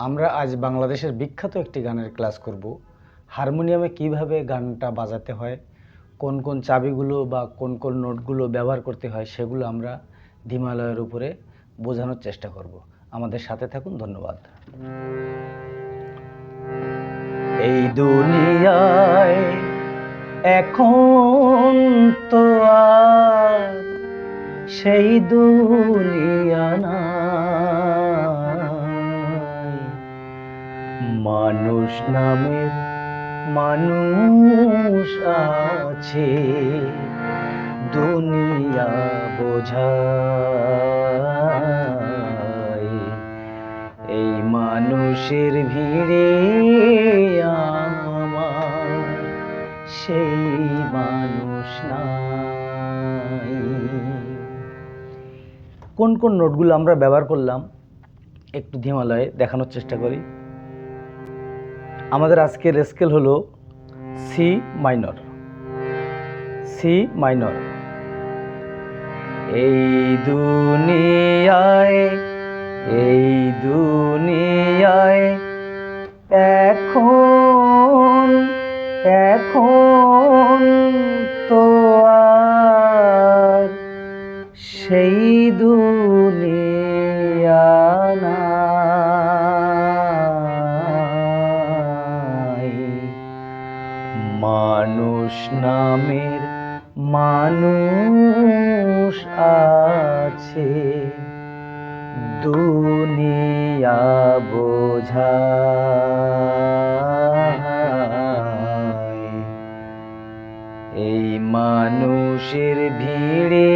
আমরা আজ বাংলাদেশের বিখ্যাত একটি গানের ক্লাস করব। হারমোনিয়ামে কিভাবে গানটা বাজাতে হয়, কোন কোন চাবিগুলো বা কোন কোন নোটগুলো ব্যবহার করতে হয় সেগুলো আমরা হিমালয়ের উপরে বোঝানোর চেষ্টা করব। আমাদের সাথে থাকুন। ধন্যবাদ। এই দুনিয়ায় এখন তো আর সেই দুনিয়া নাই, মানুষ নামের মানুষ আছে দুনিয়া বোঝায়। এই মানুষের ভিড়ে আমার সেই মানুষ নাই। কোন কোন নোটগুলো আমরা ব্যবহার করলাম একটু হিমালয়ে দেখানোর চেষ্টা করি। আমাদের আজকের স্কেল হলো সি মাইনর। C minor. এই দুনিয়ায় এখন তো আর সেই দুনিয়া নাই, মানুষ নামের মানুষ আছে দুনিয়া বোঝায়। এই মানুষের ভিড়ে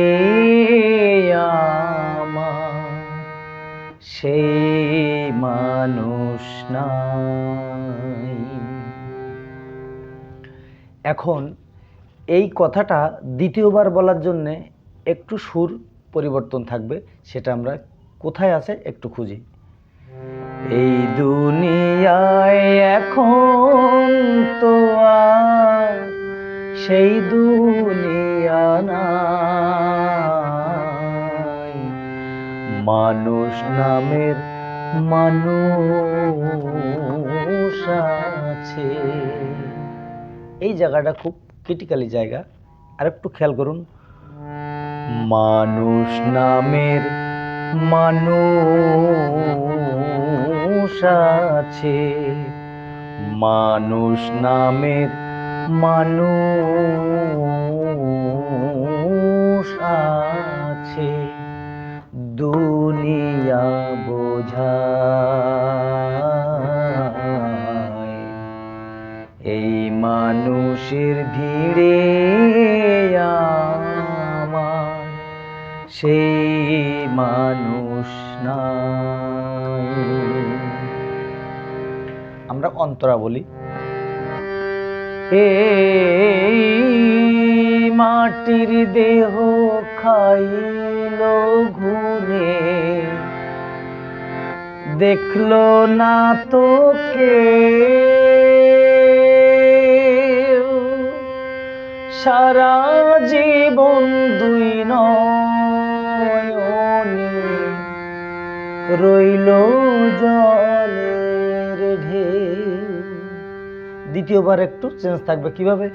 আমার সেই মানুষ নাই। এখন এই কথাটা দ্বিতীয়বার বলার জন্য একটু সুর পরিবর্তন থাকবে, সেটা আমরা কোথায় আছে একটু খুঁজি। এই দুনিয়ায় এখন তো আর সেই দুনিয়া নাই, মানুষ নামের মানুষ আছে। এই জায়গাটা খুব ক্রিটিক্যালি জায়গা, আর একটু খেয়াল করুন। মানুষ নামের মানুষ আছে, মানুষ নামের মানুষ আছে দুনিয়া বোঝায়। এই মানুষের ভিড়ে আমার সেই মানুষ নাই। আমরা অন্তরা বলি। এই মাটির দেহ খাইল ঘুরে, দেখলো না তোকে সারা জীবন দুই নয়নে রইল জলের ঢেউ। দ্বিতীয়বার একটু চেঞ্জ থাকবে। কিভাবে?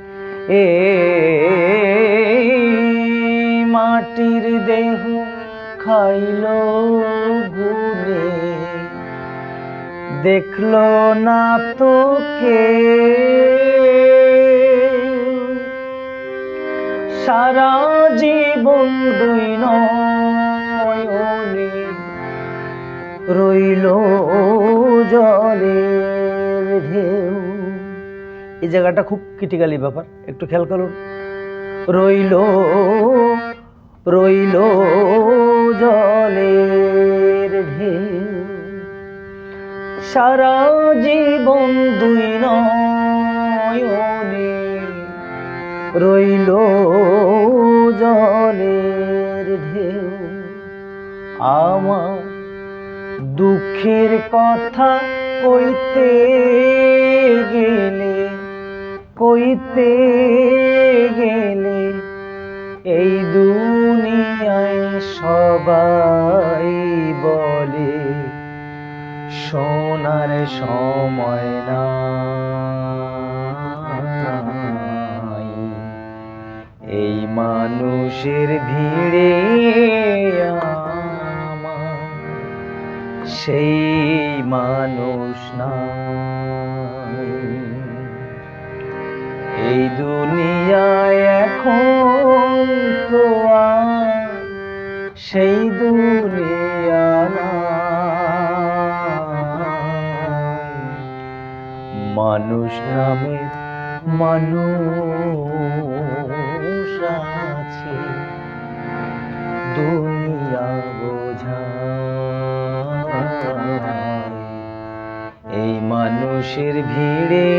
মাটির দেহ খাইল ঘুরে, দেখলো না তোকে সারা জীবন দুই নয়নে রইল জলের ঢেউ। এই জায়গাটা খুব ক্রিটিক্যালি ব্যাপার, একটু খেয়াল করুন। রইল জলের ঢেউ, সারা জীবন দুই নয়নে রইল জলের ঢেউ। আমার দুঃখের কথা কইতে গেলে এই দুনিয়ায় সবাই বলে সোনার সময় নাই। এই মানুষের ভিড়ে আমার সেই মানুষ নাই। এই দুনিয়ায় এখন তো আর সেই দুনিয়া নাই। মানুষ নামে মানুষ আছে, দুনিয়া বোঝায়। এই মানুষের ভিড়ে